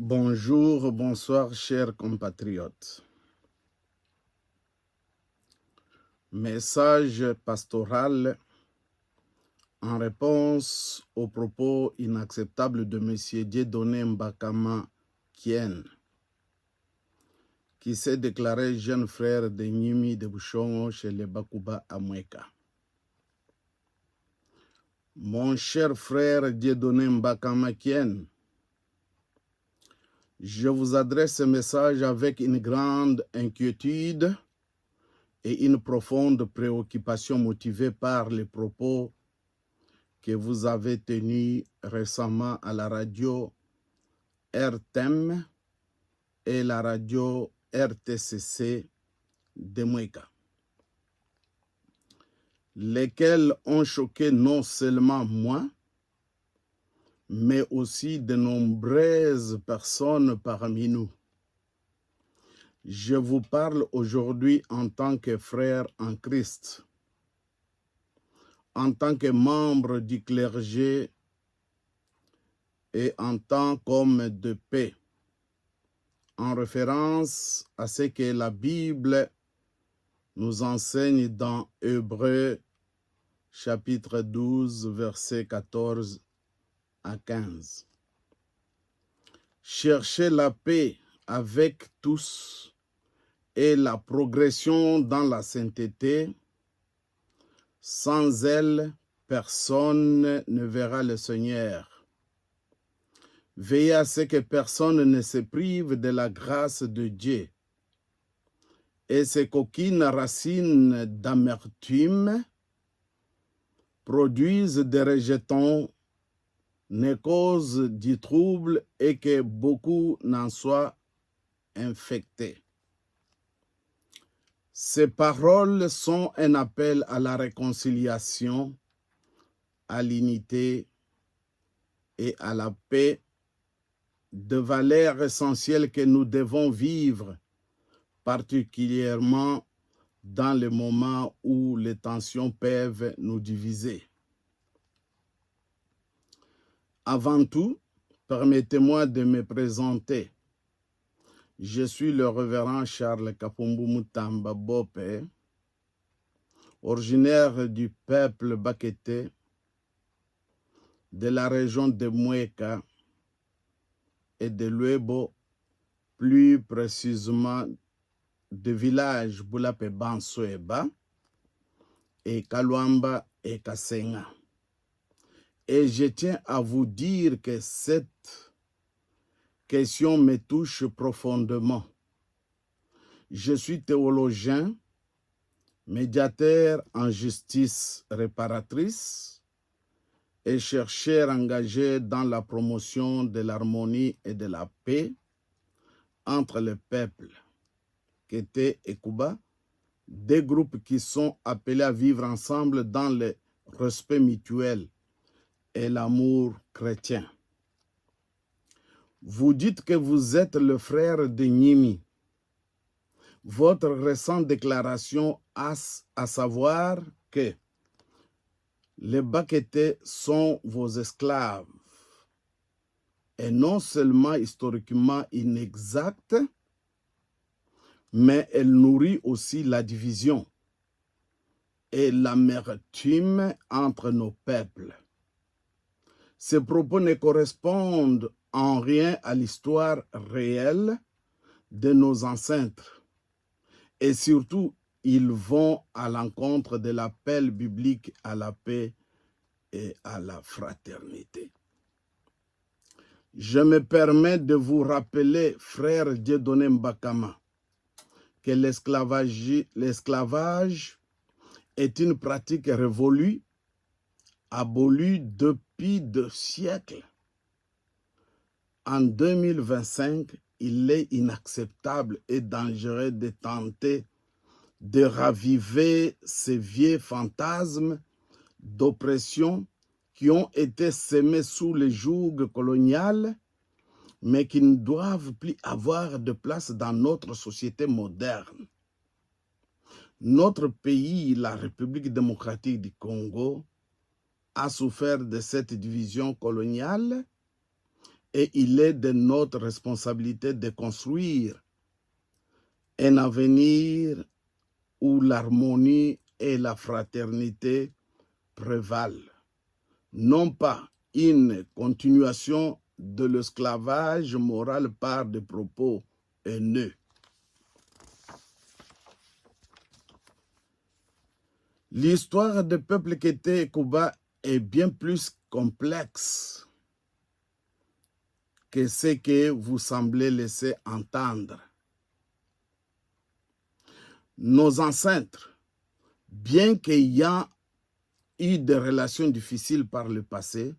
Bonjour, bonsoir, chers compatriotes. Message pastoral en réponse aux propos inacceptables de M. Dieudonné Mbakama Kien, qui s'est déclaré jeune frère de Nyimi de Bouchongo chez les Bakuba à Mweka. Mon cher frère Dieudonné Mbakama Kien, je vous adresse ce message avec une grande inquiétude et une profonde préoccupation motivée par les propos que vous avez tenus récemment à la radio RTM et la radio RTCC de Mweka, lesquels ont choqué non seulement moi, mais aussi de nombreuses personnes parmi nous. Je vous parle aujourd'hui en tant que frère en Christ, en tant que membre du clergé et en tant qu'homme de paix, en référence à ce que la Bible nous enseigne dans Hébreux chapitre 12, versets 14 à 15. Cherchez la paix avec tous et la progression dans la sainteté. Sans elle, personne ne verra le Seigneur. Veillez à ce que personne ne se prive de la grâce de Dieu. Et ce qu'aucune racine d'amertume produise des rejetons ne cause du trouble et que beaucoup n'en soient infectés. Ces paroles sont un appel à la réconciliation, à l'unité et à la paix, de valeurs essentielles que nous devons vivre, particulièrement dans les moments où les tensions peuvent nous diviser. Avant tout, permettez-moi de me présenter. Je suis le révérend Charles Kapumbu Mutamba Bope, originaire du peuple Bakete, de la région de Mweka et de Luebo, plus précisément de village Bulape Bansoeba et Kalwamba et Kasenga. Et je tiens à vous dire que cette question me touche profondément. Je suis théologien, médiateur en justice réparatrice et chercheur engagé dans la promotion de l'harmonie et de la paix entre les peuples, Kété et Kouba, des groupes qui sont appelés à vivre ensemble dans le respect mutuel et l'amour chrétien. Vous dites que vous êtes le frère de Nyimi. Votre récente déclaration à savoir que les Bakétés sont vos esclaves est non seulement historiquement inexacte, mais elle nourrit aussi la division et l'amertume entre nos peuples. Ces propos ne correspondent en rien à l'histoire réelle de nos ancêtres. Et surtout, ils vont à l'encontre de l'appel biblique à la paix et à la fraternité. Je me permets de vous rappeler, frère Dieudonné Mbakama, que l'esclavage est une pratique révolue, abolie depuis 2 siècles. En 2025, il est inacceptable et dangereux de tenter de raviver ces vieux fantasmes d'oppression qui ont été sémés sous le joug colonial, mais qui ne doivent plus avoir de place dans notre société moderne. Notre pays, la République démocratique du Congo, a souffert de cette division coloniale et il est de notre responsabilité de construire un avenir où l'harmonie et la fraternité prévalent, non pas une continuation de l'esclavage moral par des propos haineux. L'histoire des peuples qu'était Cuba est bien plus complexe que ce que vous semblez laisser entendre. Nos ancêtres, bien qu'ayant eu des relations difficiles par le passé,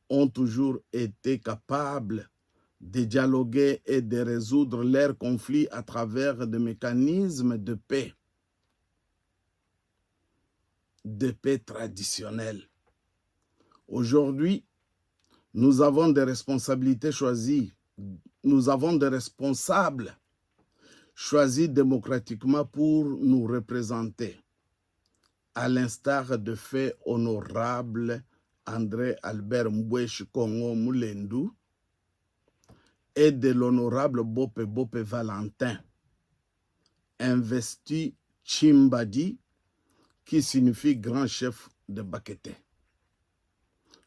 ont toujours été capables de dialoguer et de résoudre leurs conflits à travers des mécanismes de paix traditionnels. Aujourd'hui, nous avons des responsabilités choisies. Nous avons des responsables choisis démocratiquement pour nous représenter, à l'instar de fait honorable André Albert Mbweshi Kongo Moulendu et de l'honorable Bope Valentin, investi Chimbadi, qui signifie grand chef de Bakété.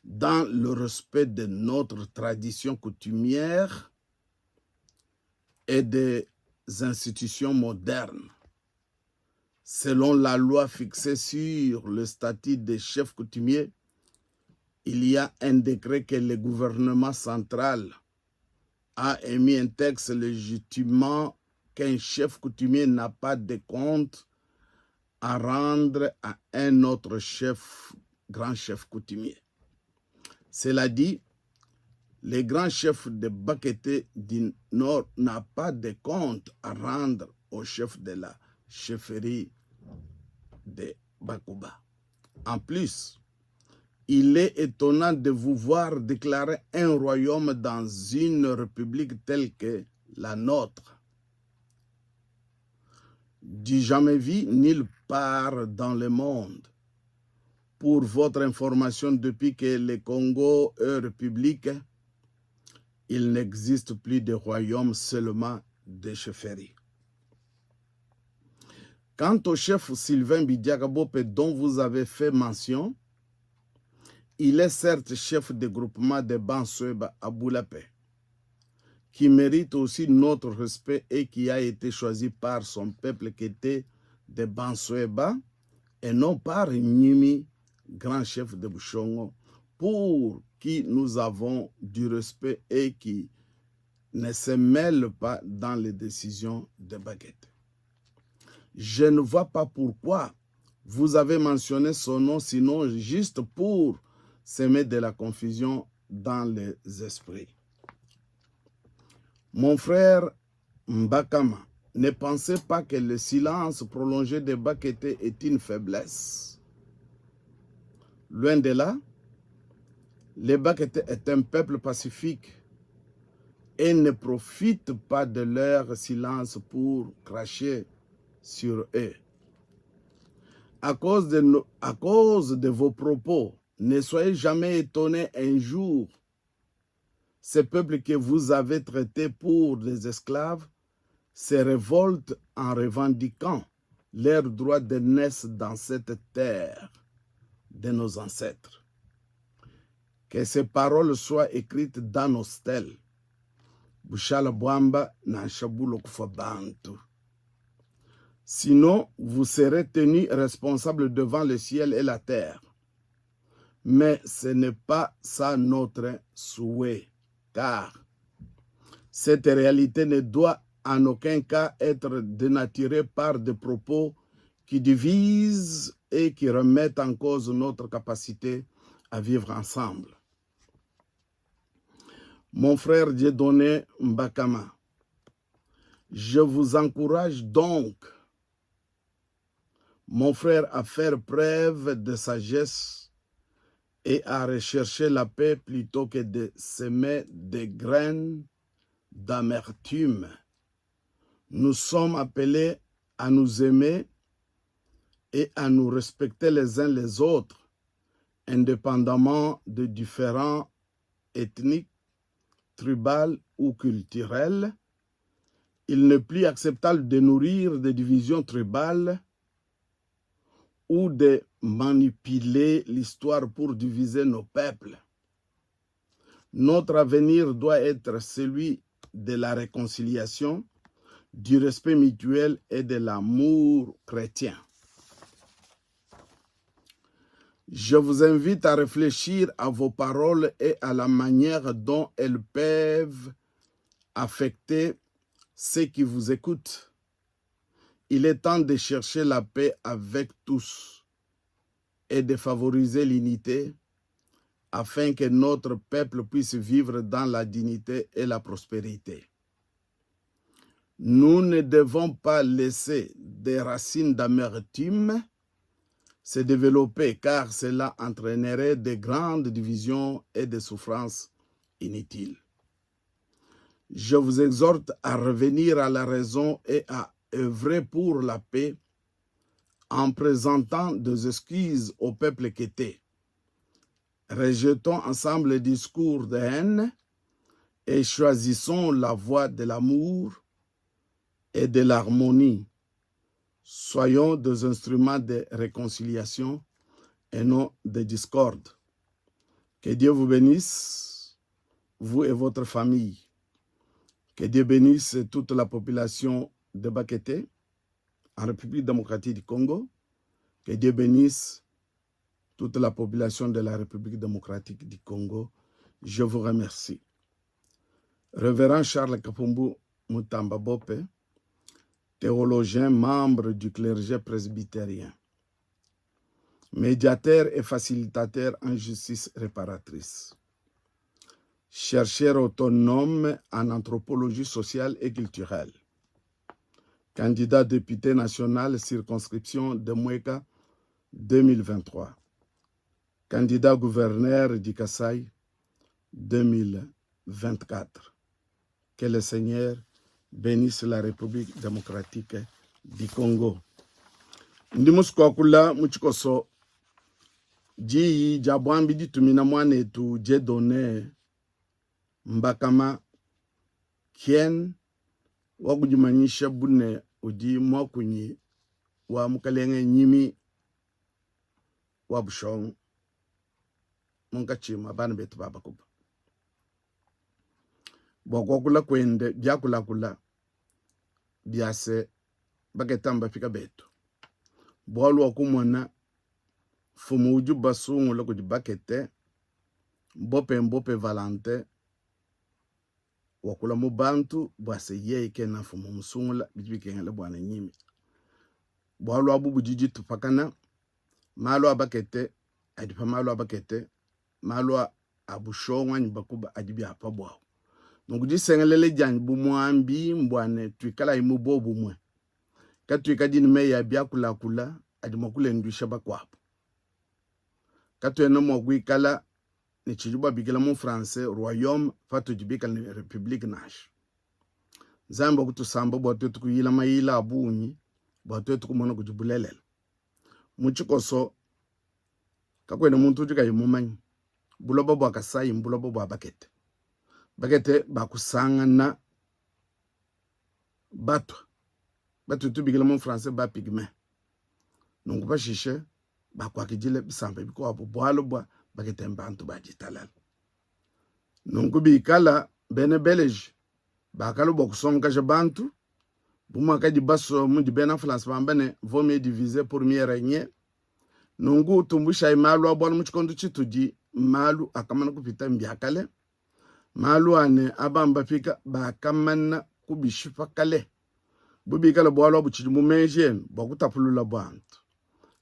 Dans le respect de notre tradition coutumière et des institutions modernes, selon la loi fixée sur le statut des chefs coutumiers, il y a un décret que le gouvernement central a émis un texte légitimement qu'un chef coutumier n'a pas de compte à rendre à un autre chef, grand chef coutumier. Cela dit, le grand chef de Bakété du Nord n'a pas de compte à rendre au chef de la chefferie de Bakuba. En plus, il est étonnant de vous voir déclarer un royaume dans une république telle que la nôtre. Du jamais vu nulle part dans le monde. Pour votre information, depuis que le Congo est république, il n'existe plus de royaume, seulement des chefferies. Quant au chef Sylvain Bidiaga Bope dont vous avez fait mention, il est certes chef de groupement de Bansueba à Boulapé, qui mérite aussi notre respect et qui a été choisi par son peuple qui était de Bansueba et non par Nyimi, grand chef de Bouchongo, pour qui nous avons du respect et qui ne se mêle pas dans les décisions de Baguette. Je ne vois pas pourquoi vous avez mentionné son nom, sinon juste pour semer de la confusion dans les esprits. Mon frère Mbakama, ne pensez pas que le silence prolongé de Baguette est une faiblesse. Loin de là, les Baguette est un peuple pacifique et ne profitent pas de leur silence pour cracher sur eux. À cause de vos propos, ne soyez jamais étonnés un jour. Ces peuples que vous avez traités pour des esclaves se révoltent en revendiquant leur droit de naître dans cette terre de nos ancêtres. Que ces paroles soient écrites dans nos stèles. Bushala Bwamba na Shabulo Kufabantu. Sinon, vous serez tenus responsables devant le ciel et la terre. Mais ce n'est pas ça notre souhait, car cette réalité ne doit en aucun cas être dénaturée par des propos qui divisent et qui remettent en cause notre capacité à vivre ensemble. Mon frère Dieudonné Mbakama, je vous encourage donc, mon frère, à faire preuve de sagesse et à rechercher la paix plutôt que de semer des graines d'amertume. Nous sommes appelés à nous aimer et à nous respecter les uns les autres, indépendamment de différents ethniques, tribales ou culturelles. Il n'est plus acceptable de nourrir des divisions tribales ou de manipuler l'histoire pour diviser nos peuples. Notre avenir doit être celui de la réconciliation, du respect mutuel et de l'amour chrétien. Je vous invite à réfléchir à vos paroles et à la manière dont elles peuvent affecter ceux qui vous écoutent. Il est temps de chercher la paix avec tous et de favoriser l'unité afin que notre peuple puisse vivre dans la dignité et la prospérité. Nous ne devons pas laisser des racines d'amertume se développer car cela entraînerait de grandes divisions et des souffrances inutiles. Je vous exhorte à revenir à la raison et à œuvrer pour la paix en présentant des excuses au peuple qu'était. Rejetons ensemble les discours de haine et choisissons la voie de l'amour et de l'harmonie. Soyons des instruments de réconciliation et non de discorde. Que Dieu vous bénisse, vous et votre famille. Que Dieu bénisse toute la population de Bakété, en République démocratique du Congo. Que Dieu bénisse toute la population de la République démocratique du Congo. Je vous remercie. Révérend Charles Kapumbu Mutamba Bope, théologien, membre du clergé presbytérien, médiateur et facilitateur en justice réparatrice, chercheur autonome en anthropologie sociale et culturelle, candidat député national circonscription de Mouéka 2023, candidat gouverneur du Kasaï 2024. Que le Seigneur bénisse la République démocratique du Congo. Ndimuskokula muchikoso ji jabwambi ditumina mwane tu jedone mbakama kien wakujimanyisha bune uji mwakunyi wa mukalenge nyimi wa bushong munkachima bana betu baba kuba bokokula kwende byakulakula byase baketamba fika betu bolu okumona fumu uju basungu loko di bakete mbope valante wakula mu bantu bwase yeke na fumu musungula bijibikengele bwana nyimi bolu abubu jiji tupakana malo abakete adipa malo abakete malo abushongwa nyibakuba adibi apa bwao donc disengelele jani bumwambi mbwane twikala imubo bumwe katwika dini me ya byakula adimakule ndwisha bakwapo katwena mogwikala ni chijuba bigala mu français royaume fatu jibikala ni république nash zamba kutusamba bwatu tukuyila mayila abunyi bwatu tukumona kujibulelela muchikoso kakwena muntu jika yimumanyi bulobo bwa Kasayi mbulobo bwa bakete bakete bakusangana batu tubigila mu français ba pigme nungu bashishe bakwakijile bisamba biko abo bwalo bwa bakete mbantu bajitalala nungu bikala bene belge bakalo bokusonga je bantu buma kaji baso mundi bena France bambane vomie diviser pour mieux régner nungu tumbusha imalu abwana muchikondo chituji malu akamana kupita mbyakale malu ane abamba fika bakamana kubishifa kale bubikala bwalo buchimu menjen bokutapulula bwantu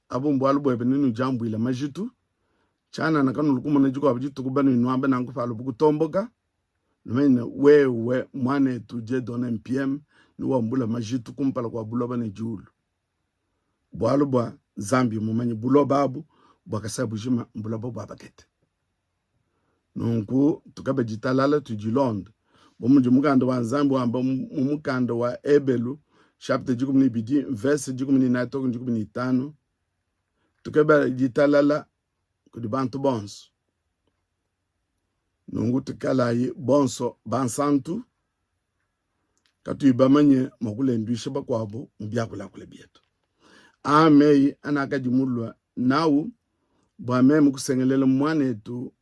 abo mbwalo bwebe ninu jambu ila majitu chana nakanu kumona jiko abijitu kubana inwamba nangu falo bukutomboka numene wewe mwane tuje dona mpiem nuwa mbula majitu kumpala kwa buloba ne julu bwalo bwa zambi mumanyi buloba abu bwakasabu jima mbuloba bwa bakete nungu tukabe jitalala tujilonde bomuji mukanda wa nzambi wamba mumukanda wa Ebelu chapter 12 verse 15 tukabe jitalala kudi bantu bonso nungu tikalayi bonso bansantu katu ibamanye makulendwisha bakwabo mbyakula kule bietu amei anakajimulwa nawu bwame mukusengelela mwanetu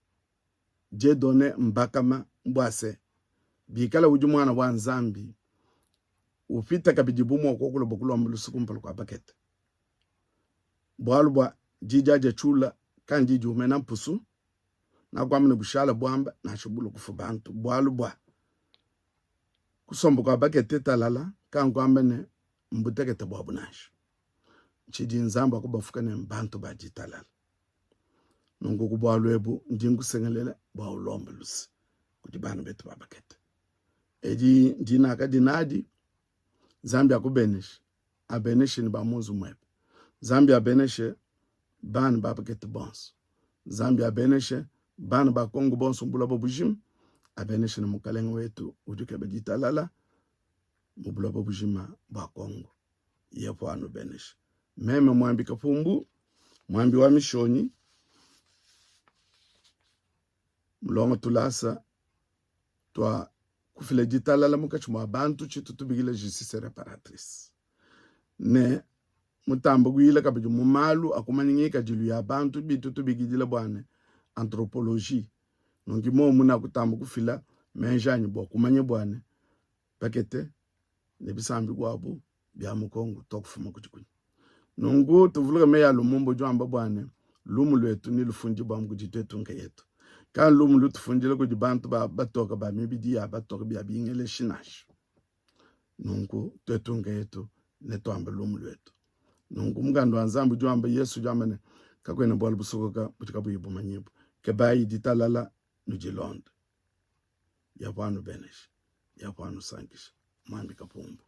jedone mbakama mbwase bikala uju mwana wa nzambi upita kabijibumu okokula bokulwa mbulusuku mpalo kwa bakete bwalubwa jijaje chula kanji jumena mpusu na kwamne bushala bwamba na shubulu kufubantu bwalubwa kusombo kwa bakete talala kankwambene mbutekete bwabunashu chiji nzamba kubafuka ne mbantu bajitalala nungu kubwalwebu njingusengelela bwawulombe lusi kuti bana betu babakete eji njina akadinadi Zambia akubeneshe abeneshe ni bamuzu mwebe Zambia abeneshe bana babakete bonso Zambia abeneshe bana ba Kongo bonso mbula bobujim abeneshe ni mukalenga wetu ujuke bajitalala mbula bobujima ba Kongo yepo anu beneshe meme mwambi kapumbu mwambi wa mishoni mulongo tulasa twa kufile jitalala mukachumwa abantu chitu tubigile justice reparatrice ne mutambo gwile kabiju mumalu akumanyingika jilu ya abantu bitu tubigile bwane anthropologie nongi mo muna kutambo kufila menjani bwa kumanye bwane pakete ne bisambi gwabo bya mukongo tokufuma kuchikunya nongu tuvuluka meya lumumbo jwamba bwane lumu lwetu nilufunji bwa mkujitetu nke yetu kan lumu lutufunjile kuji bantu batoka ba mibidi ya batoka bya bingele shinash nungu tetunga yetu netwamba lumu lwetu nungu mgando wanzambu jwamba Yesu jwamane kakwena bwala busokoka butika buyibu manyibu kebayi ditalala nujilonde yapwanu benesh yapwanu sankish mwambi kapumbu